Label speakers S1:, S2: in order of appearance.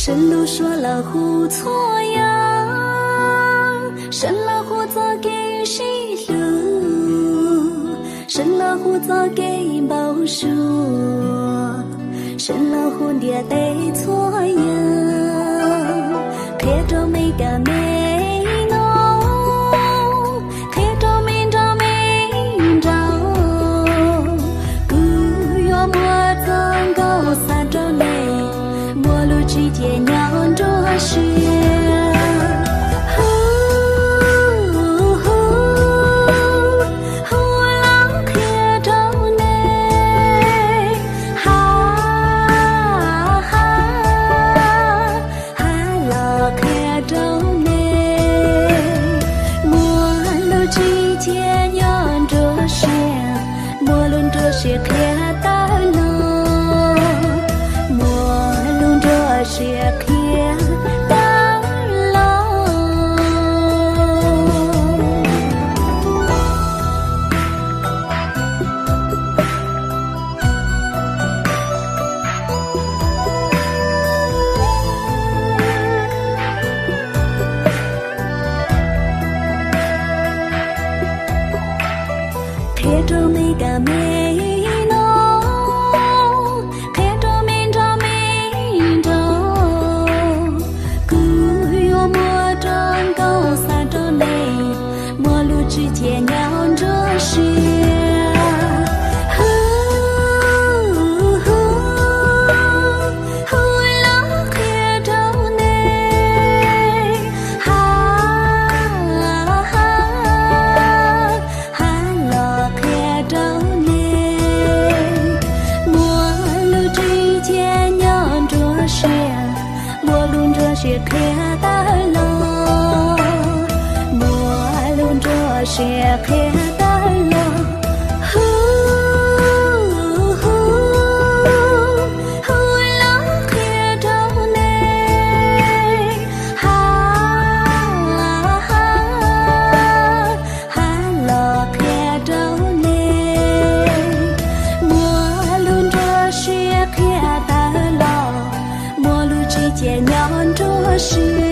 S1: 神路说了胡错呀，神了胡早给谁路，神了胡早给报数，神了胡爹得错呀，撇着没干没弄，撇着没着没着，古月莫曾高三着内。莫路之间酿着血，浪开着内，浪开着内，莫路之间酿着血，莫论着血开大浪。是偏大浪，贴着没干没。之间酿着血，浪开着内，浪开着内，陌路之间酿着血，陌路着血开大浪。血开大浪，浪开着内，浪开着内，陌路着血开大浪，陌路之间酿着血。